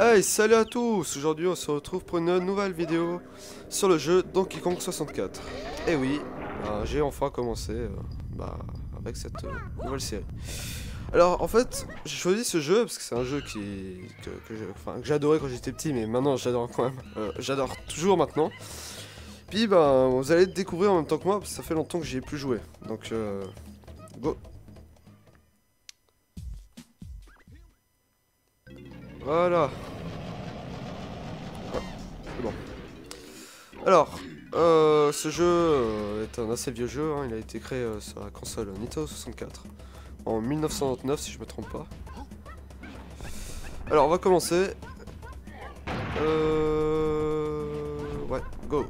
Hey, salut à tous! Aujourd'hui, on se retrouve pour une nouvelle vidéo sur le jeu Donkey Kong 64. Et oui, j'ai enfin commencé avec cette nouvelle série. Alors, en fait, j'ai choisi ce jeu parce que c'est un jeu que j'adorais quand j'étais petit, mais maintenant j'adore quand même. J'adore toujours maintenant. Puis, vous allez le découvrir en même temps que moi parce que ça fait longtemps que j'y ai plus joué. Donc, go! Voilà. C'est bon. Alors, ce jeu est un assez vieux jeu, hein. Il a été créé sur la console Nintendo 64 en 1999 si je me trompe pas. Alors on va commencer. Ouais, go.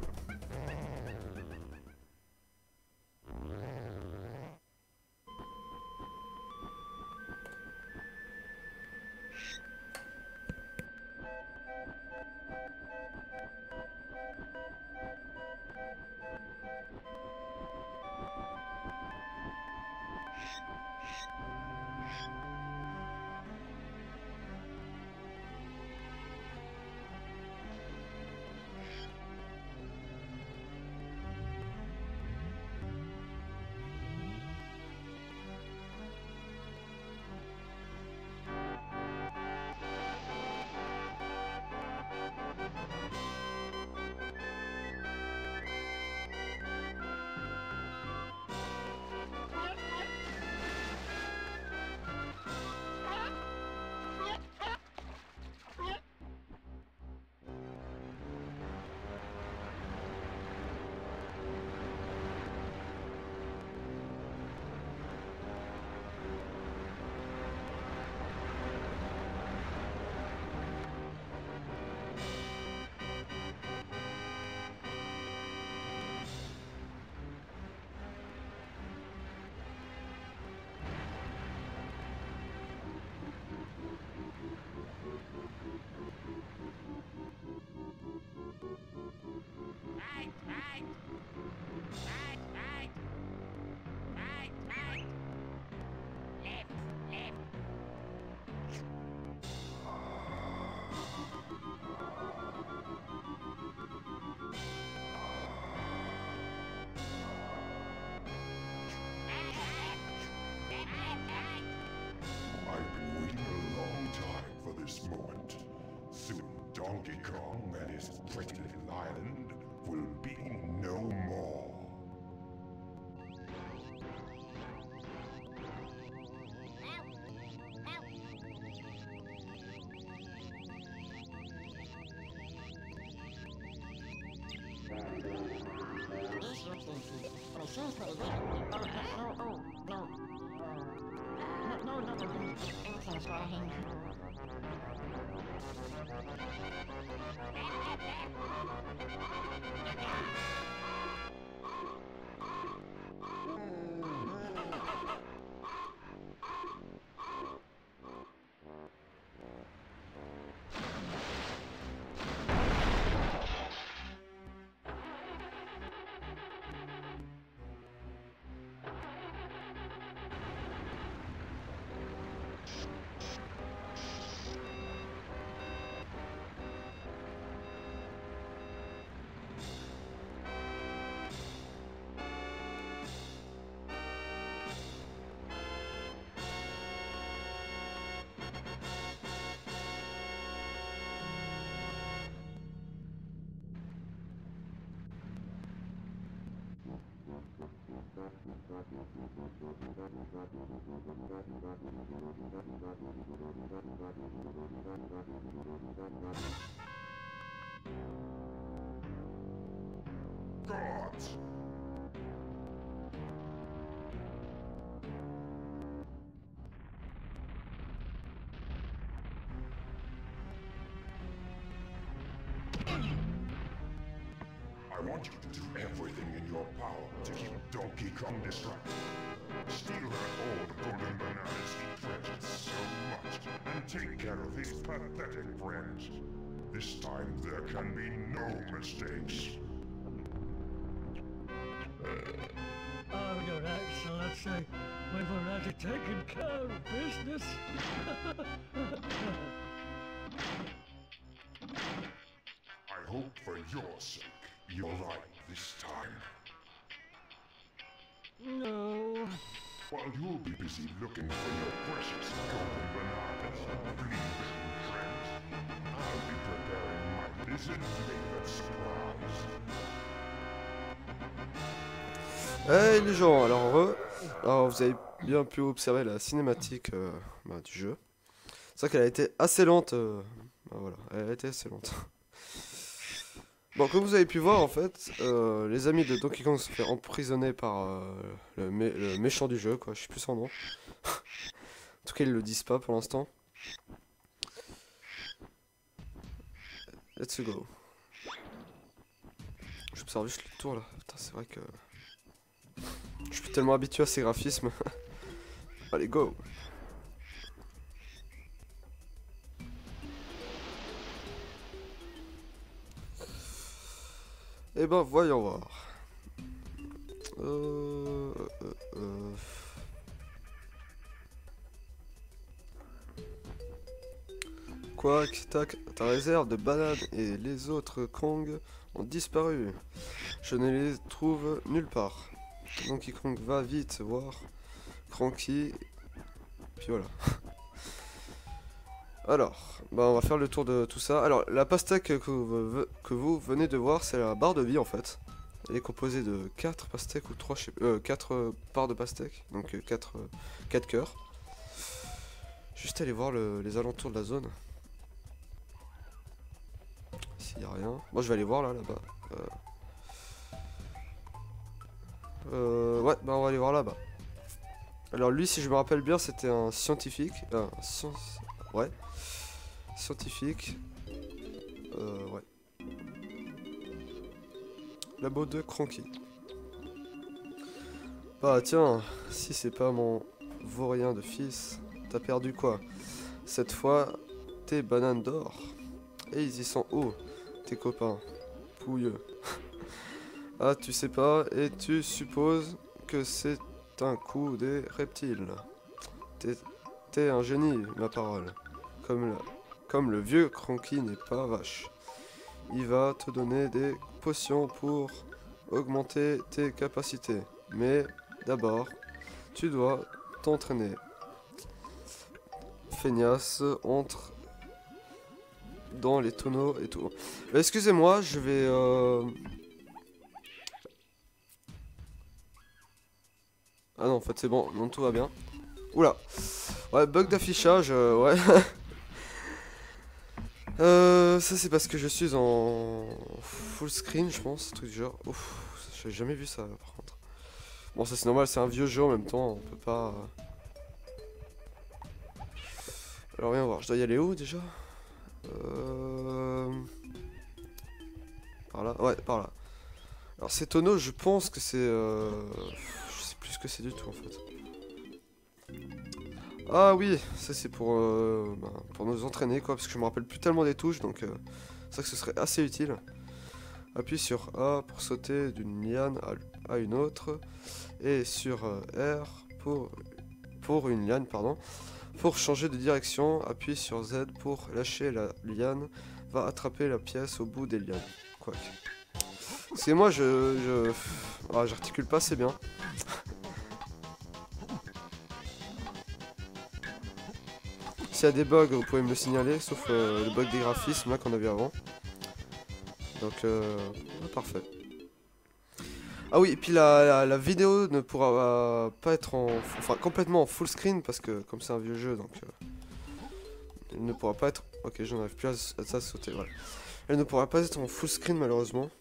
I've been waiting a long time for this moment. Soon Donkey Kong and his pretty little island will be no more. Gods! I want you to do everything in your power to keep Donkey Kong distracted. Steal that old golden bananas he treasures so much, and take care of his pathetic friends. This time there can be no mistakes. Oh, Your Excellency, we've already taken care of business. hope for your sake you're right this time. No. While you'll be busy looking for your precious golden bananas, blueberry friends, I'll be preparing my lizard favorite surprise. Hey les gens, alors vous avez bien pu observer la cinématique du jeu. C'est vrai qu'elle a été assez lente, voilà, elle a été assez lente. Bon, comme vous avez pu voir en fait, les amis de Donkey Kong se sont fait emprisonner par le méchant du jeu, quoi, je sais plus son nom. En tout cas ils le disent pas pour l'instant. Let's go. J'observe juste le tour là, putain c'est vrai que... Je suis tellement habitué à ces graphismes. Allez, go. Eh ben, voyons voir. Quoi, ta réserve de bananes et les autres Kong ont disparu. Je ne les trouve nulle part. Donkey Kong va vite voir Cranky. Puis voilà. Alors, bah on va faire le tour de tout ça. Alors, la pastèque que vous venez de voir, c'est la barre de vie en fait. Elle est composée de 4 pastèques ou 3, 4 barres de pastèques. Donc 4 cœurs. Juste aller voir les alentours de la zone. S'il n'y a rien. Moi je vais aller voir là-bas. Ouais, bah on va aller voir là-bas. Alors lui, si je me rappelle bien, c'était un scientifique. Ouais. Scientifique. Ouais. Labo de Cranky. Bah tiens, si c'est pas mon vaurien de fils, t'as perdu quoi? Cette fois, tes bananes d'or. Et ils y sont hauts, tes copains. Pouilleux. Ah, tu sais pas, et tu supposes que c'est un coup des reptiles. T'es un génie, ma parole. Comme le vieux Cranky n'est pas vache. Il va te donner des potions pour augmenter tes capacités. Mais d'abord, tu dois t'entraîner. Feignasse, entre dans les tonneaux et tout. Excusez-moi, je vais... Ah non, en fait c'est bon, non, tout va bien. Oula. Ouais, bug d'affichage, ouais. Ça c'est parce que je suis en full screen, je pense, un truc du genre. Ouf, j'avais jamais vu ça par contre. Bon, ça c'est normal, c'est un vieux jeu en même temps, on peut pas... Alors, viens voir, je dois y aller où déjà? Par là, ouais, par là. Alors ces tonneaux, je pense que c'est... Je sais plus ce que c'est du tout en fait. Ah oui, ça c'est pour nous entraîner quoi, parce que je me rappelle plus tellement des touches, donc c'est vrai que ce serait assez utile. Appuie sur A pour sauter d'une liane à une autre, et sur R pour une liane, pardon. Pour changer de direction, appuie sur Z pour lâcher la liane, va attraper la pièce au bout des lianes. Quoique. C'est moi, j'articule pas assez bien. S'il y a des bugs, vous pouvez me le signaler, sauf le bug des graphismes là qu'on a vu avant. Donc, parfait. Ah oui, et puis la vidéo ne pourra pas être complètement en full screen parce que comme c'est un vieux jeu, donc elle ne pourra pas être. Ok, j'en arrive plus à ça sauter. Voilà. Elle ne pourra pas être en full screen malheureusement.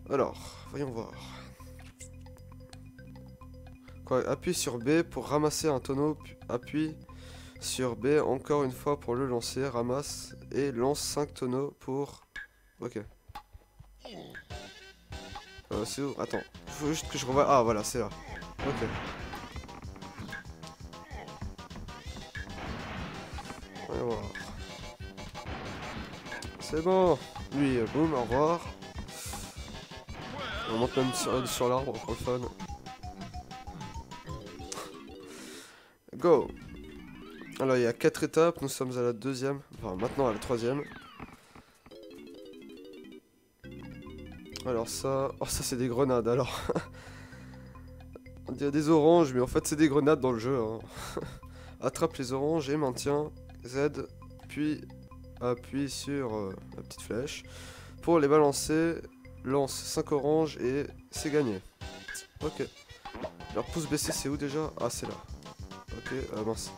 Alors, voyons voir. Quoi, appuie sur B pour ramasser un tonneau, puis appuie sur B encore une fois pour le lancer, ramasse et lance 5 tonneaux pour... Ok. C'est où? Attends, faut juste que je revoie... Ah voilà, c'est là. Ok. Voyons voir. C'est bon. Lui, boum, au revoir. On monte même sur l'arbre pour le fun. Go. Alors il y a 4 étapes, nous sommes à la deuxième, enfin maintenant à la troisième. Alors ça... Oh, ça c'est des grenades, alors. On dirait des oranges, mais en fait c'est des grenades dans le jeu. Hein. Attrape les oranges et maintiens Z, puis appuie sur la petite flèche. Pour les balancer, lance 5 oranges et c'est gagné. Ok. Alors pouce baissé c'est où déjà? Ah c'est là. Ok, mince.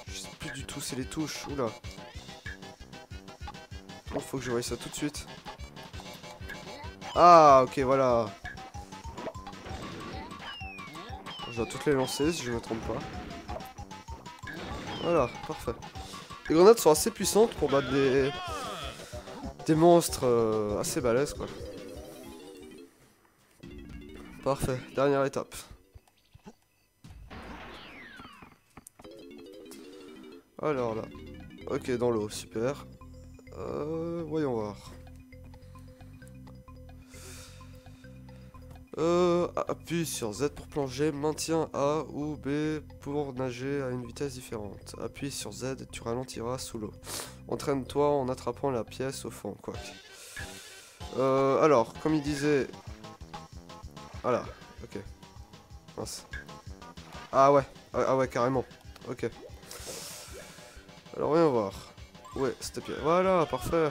Je sais plus du tout, c'est les touches. Oula. Oh, faut que je voie ça tout de suite. Ah ok voilà. Je dois toutes les lancer si je me trompe pas. Voilà, parfait. Les grenades sont assez puissantes pour battre des monstres assez balèzes quoi. Parfait, dernière étape. Alors là. Ok, dans l'eau, super. Voyons voir. Appuie sur Z pour plonger, maintiens A ou B pour nager à une vitesse différente. Appuie sur Z et tu ralentiras sous l'eau. Entraîne-toi en attrapant la pièce au fond, quoi. Alors, comme il disait... Voilà, ok. Mince. Ah ouais, ah ouais, carrément. Ok. Alors, voyons voir. Ouais, c'était bien. Voilà, parfait.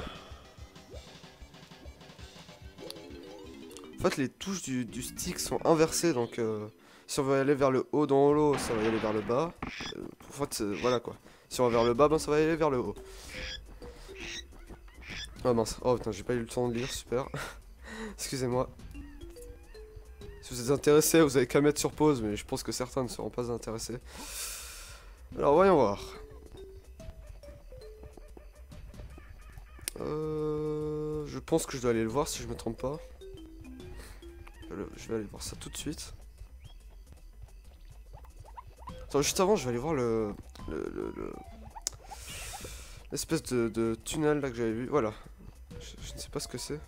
En fait, les touches du stick sont inversées, donc si on veut aller vers le haut dans l'eau, ça va y aller vers le bas. En fait, voilà quoi. Si on va vers le bas, ben ça va y aller vers le haut. Ah mince, oh putain, j'ai pas eu le temps de lire, super. Excusez-moi. Si vous êtes intéressés, vous avez qu'à mettre sur pause, mais je pense que certains ne seront pas intéressés. Alors, voyons voir. Je pense que je dois aller le voir si je me trompe pas. Je vais aller voir ça tout de suite. Attends, juste avant, je vais aller voir l'espèce de tunnel là que j'avais vu. Voilà. Je ne sais pas ce que c'est.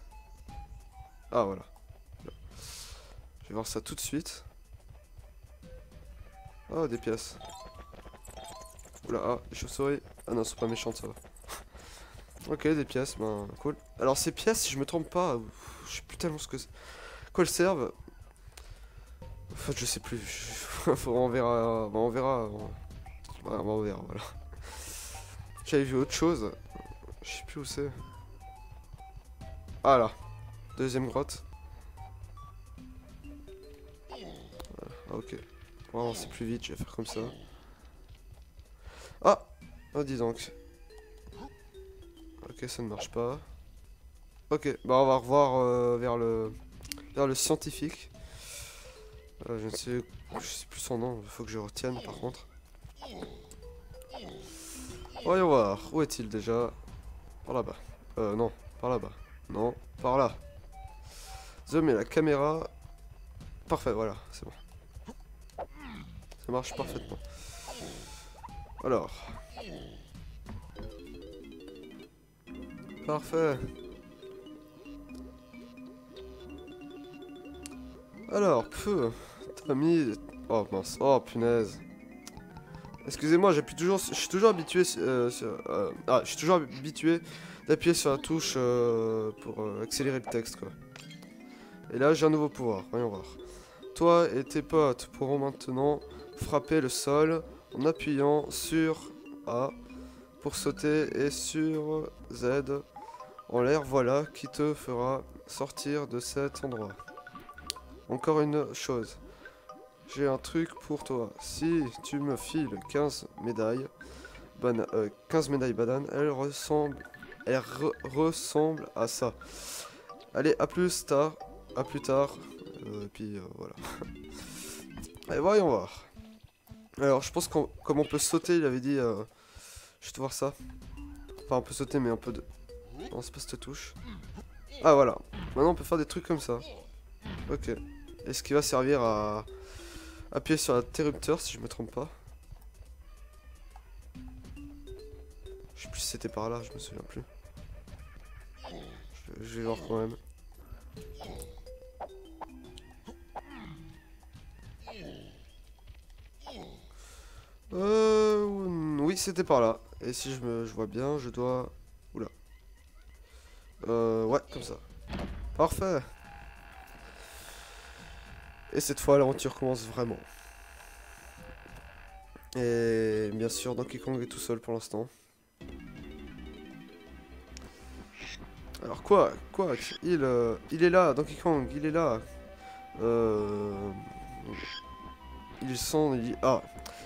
Ah, voilà. Je vais voir ça tout de suite. Ah, des pièces. Oula, ah, des chauves-souris. Ah non, c'est pas méchant, ça va. Ok, des pièces, ben cool. Alors, ces pièces, si je me trompe pas, je sais plus tellement ce que c'est. Quoi elles servent? En fait, je sais plus. On verra. On verra. On verra, voilà. J'avais vu autre chose. Je sais plus où c'est. Ah là. Deuxième grotte. Ah, ok. Pour avancer plus vite, je vais faire comme ça. Ah! Oh, dis donc. Ok, ça ne marche pas. Ok, bah on va revoir vers le scientifique. Je ne sais plus son nom, il faut que je retienne par contre. Voyons voir, où est-il déjà? Par là-bas. Non, par là-bas. Non, par là. Zoom et la caméra. Parfait, voilà, c'est bon. Ça marche parfaitement. Alors. Parfait. Alors, t'as mis... Oh mince, oh punaise. Excusez-moi, je suis toujours habitué je suis toujours habitué d'appuyer sur la touche pour accélérer le texte quoi. Et là j'ai un nouveau pouvoir, voyons voir. Toi et tes potes pourront maintenant frapper le sol en appuyant sur A pour sauter et sur Z en l'air, voilà qui te fera sortir de cet endroit. Encore une chose. J'ai un truc pour toi. Si tu me files 15 médailles, 15 médailles banane, elles ressemblent à ça. Allez, à plus tard. Et puis voilà. Allez, voyons voir. Alors, je pense qu'on comme on peut sauter, il avait dit. Je vais te voir ça. Enfin, on peut sauter, mais un peu de. Non, c'est pas cette touche. Ah, voilà. Maintenant, on peut faire des trucs comme ça. Ok. Et ce qui va servir à appuyer sur l'interrupteur si je me trompe pas. Je sais plus si c'était par là, je me souviens plus. Je vais voir quand même. Oui, c'était par là. Et si je vois bien, je dois... Oula. Ouais, comme ça. Parfait. Et cette fois, l'aventure commence vraiment. Et bien sûr, Donkey Kong est tout seul pour l'instant. Alors quoi il est là, Donkey Kong, il est là. Ah.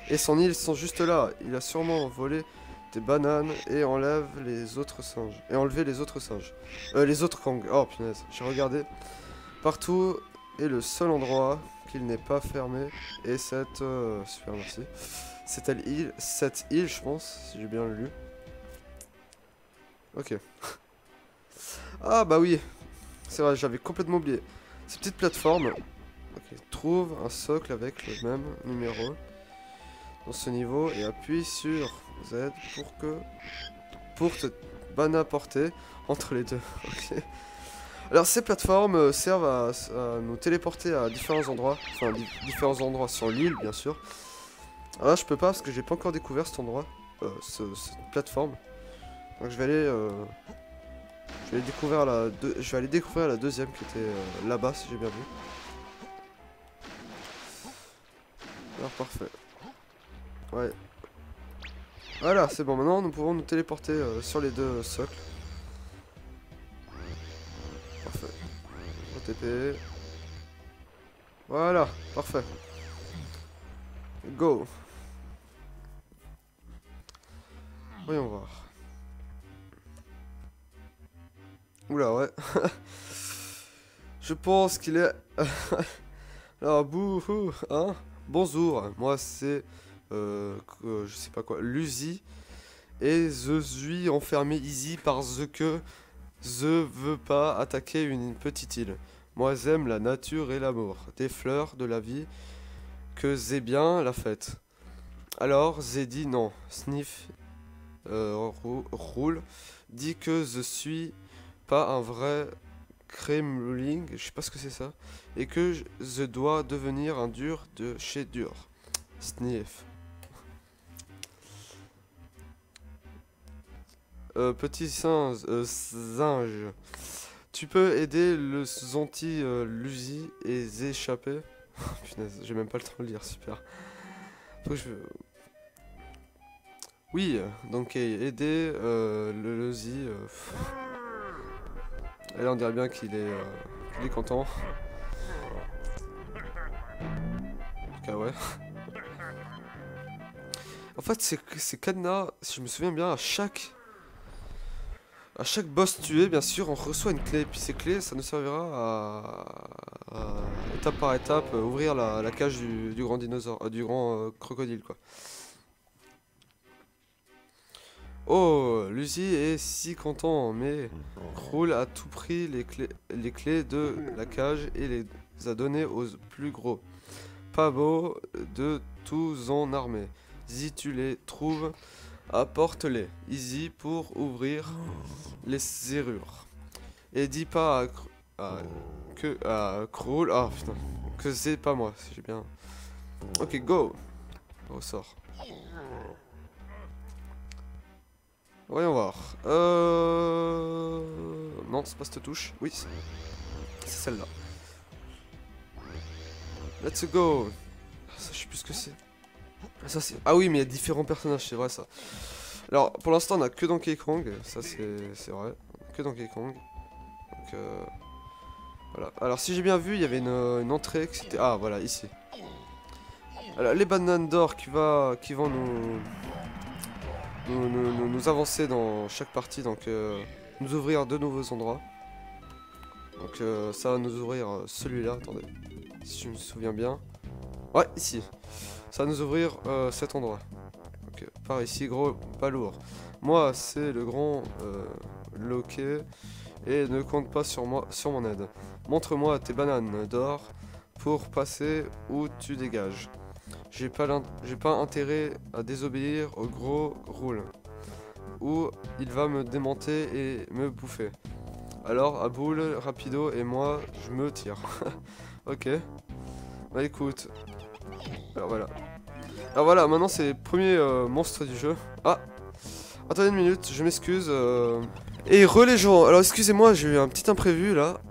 Et son île sont juste là. Il a sûrement volé des bananes et enlevé les autres singes. Les autres Kong. Oh punaise, j'ai regardé. Partout est le seul endroit qu'il n'est pas fermé. Et cette... super, merci. Cette île, je pense, si j'ai bien lu. Ok. Ah bah oui. C'est vrai, j'avais complètement oublié. Ces petites plateformes. Ok, trouve un socle avec le même numéro dans ce niveau et appuie sur Z pour te banaporter entre les deux. Ok. Alors ces plateformes servent à nous téléporter à différents endroits, enfin différents endroits sur l'île bien sûr. Alors là je peux pas parce que j'ai pas encore découvert cet endroit, cette plateforme. Donc je vais aller découvrir la deuxième qui était là-bas si j'ai bien vu. Alors parfait. Ouais. Voilà, c'est bon, maintenant nous pouvons nous téléporter sur les deux socles. Parfait. OTP. Voilà, parfait. Go. Voyons voir. Oula, ouais. Je pense qu'il est... Alors, bouhou, hein. Bonjour, moi c'est... je sais pas quoi, Luzi. Et je suis enfermé ici parce que je veux pas attaquer une petite île. Moi j'aime la nature et l'amour, des fleurs, de la vie, que j'ai bien la fête. Alors j'ai dit non. Sniff roule dit que je suis pas un vrai Kremling, je sais pas ce que c'est ça, et que je dois devenir un dur de chez dur. Sniff. Petit singe, tu peux aider le zonti Luzi et échapper. Punaise, j'ai même pas le temps de lire, super. Faut que je... Oui, donc aider le Luzi. Et là on dirait bien qu'il est content. En tout cas ouais. En fait ces cadenas, si je me souviens bien, à chaque boss tué, bien sûr, on reçoit une clé. Puis ces clés, ça nous servira à étape par étape, ouvrir la cage du grand dinosaure, du grand crocodile, quoi. Oh, Luzi est si content, mais Krul a tout pris les clés de la cage et les a données aux plus gros. Pas beau de tous en armée. Si tu les trouves, apporte-les. Easy pour ouvrir les serrures. Et dis pas à Krul. Ah putain, que c'est pas moi, si j'ai bien. Ok, go. Ressort. Voyons voir. Non, c'est pas cette touche. Oui, c'est celle-là. Let's go. Ça, je sais plus ce que c'est. Ça, c'est... Ah oui, mais il y a différents personnages, c'est vrai ça. Alors, pour l'instant, on a que Donkey Kong. Ça, c'est vrai. Que Donkey Kong. Donc, voilà. Alors, si j'ai bien vu, il y avait une entrée que c'était... Ah, voilà, ici. Alors, les bananes d'or qui vont nous avancer dans chaque partie, donc nous ouvrir de nouveaux endroits. Donc ça va nous ouvrir celui-là, attendez, si je me souviens bien. Ouais, ici. Ça va nous ouvrir cet endroit. Donc par ici, gros, pas lourd. Moi, c'est le grand loquet et ne compte pas sur mon aide. Montre-moi tes bananes d'or pour passer où tu dégages. J'ai pas intérêt à désobéir au gros roule. Ou il va me démonter et me bouffer. Alors, à boule, rapido et moi, je me tire. Ok. Bah écoute. Alors voilà. Alors voilà, maintenant c'est le premier monstre du jeu. Ah! Attendez une minute, je m'excuse. Et re les gens, alors excusez-moi, j'ai eu un petit imprévu là.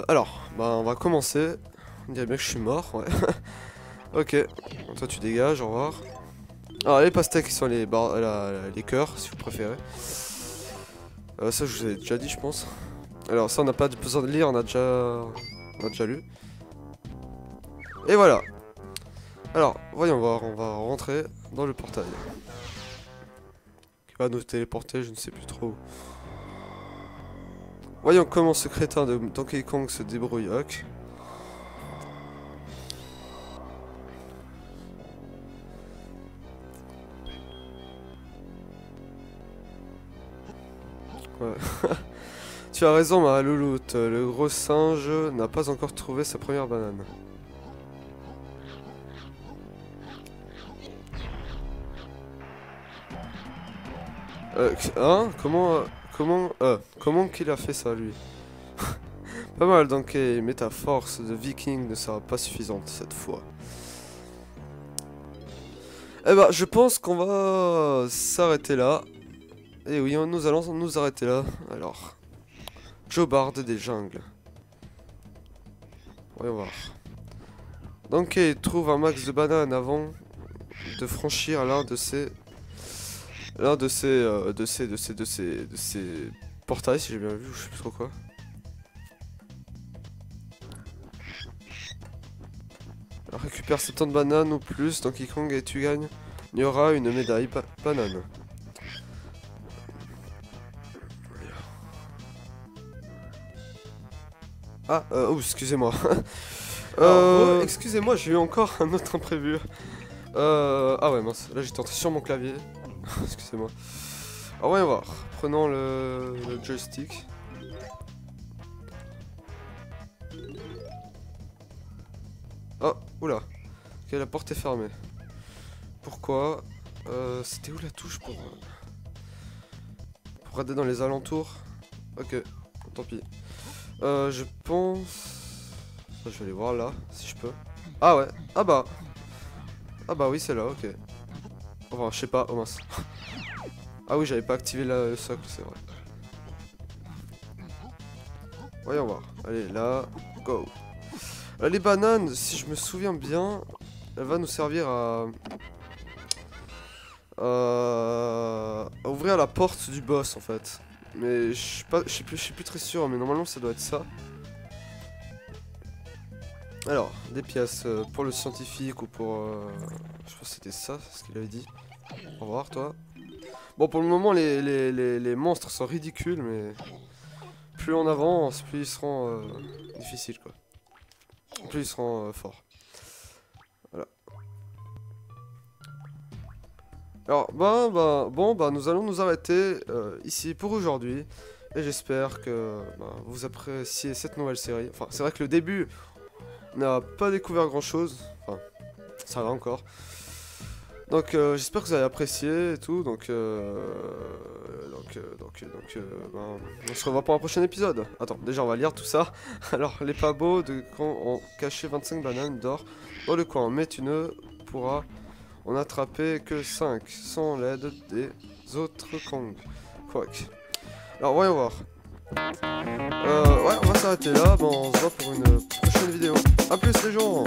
Alors, bah on va commencer. On dirait bien que je suis mort, ouais. Ok, toi tu dégages, au revoir. Alors les pastèques qui sont les cœurs, si vous préférez. Ça je vous ai déjà dit je pense. Alors ça on n'a pas besoin de lire, on a déjà lu. Et voilà. Alors, voyons voir, on va rentrer dans le portail. Qui va nous téléporter, je ne sais plus trop. Voyons comment ce crétin de Donkey Kong se débrouille, ok. Ouais. Tu as raison ma louloute, le gros singe n'a pas encore trouvé sa première banane. Hein? Comment qu'il a fait ça lui? Pas mal donc, mais ta force de viking ne sera pas suffisante cette fois. Eh bah, je pense qu'on va s'arrêter là. Et oui, nous allons nous arrêter là. Alors, Joe Bard des jungles. Voyons voir. Donc, il trouve un max de bananes avant de franchir l'un de ces portails, si j'ai bien vu, ou je sais plus trop quoi. Alors, récupère 70 bananes ou plus, Donkey Kong, et tu gagnes. Il y aura une médaille banane. Ah, oh, excusez-moi. Excusez-moi, j'ai eu encore un autre imprévu. Ah ouais, mince, là j'étais entré sur mon clavier. Excusez-moi. Alors, voyons voir. Prenons le joystick. Oh, oula. Ok, la porte est fermée. Pourquoi? C'était où la touche pour regarder dans les alentours? Ok, tant pis. Je pense... Je vais aller voir là, si je peux. Ah ouais, ah bah oui, c'est là, ok. Enfin, je sais pas, oh mince. Ah oui, j'avais pas activé le socle, c'est vrai. Voyons voir. Allez, là, go. Les bananes, si je me souviens bien, elle va nous servir à ouvrir la porte du boss en fait. Mais je suis plus très sûr, mais normalement ça doit être ça. Alors, des pièces pour le scientifique ou pour... je pense que c'était ça, c'est ce qu'il avait dit. Au revoir toi. Bon, pour le moment les monstres sont ridicules, mais plus on avance, plus ils seront difficiles quoi. Plus ils seront forts. Voilà. Alors, nous allons nous arrêter ici pour aujourd'hui. Et j'espère que vous appréciez cette nouvelle série. Enfin, c'est vrai que le début, on n'a pas découvert grand chose. Enfin, ça va encore. Donc, j'espère que vous avez apprécié et tout. Donc, on se revoit pour un prochain épisode. Attends, déjà, on va lire tout ça. Alors, les pabots de quand ont caché 25 bananes d'or dans le coin. Mais tu ne pourras en attraper que 5 sans l'aide des autres Kong. Quack. Alors, voyons voir. Ouais, on va s'arrêter là. Bon, on se voit pour une prochaine vidéo. A plus les gens.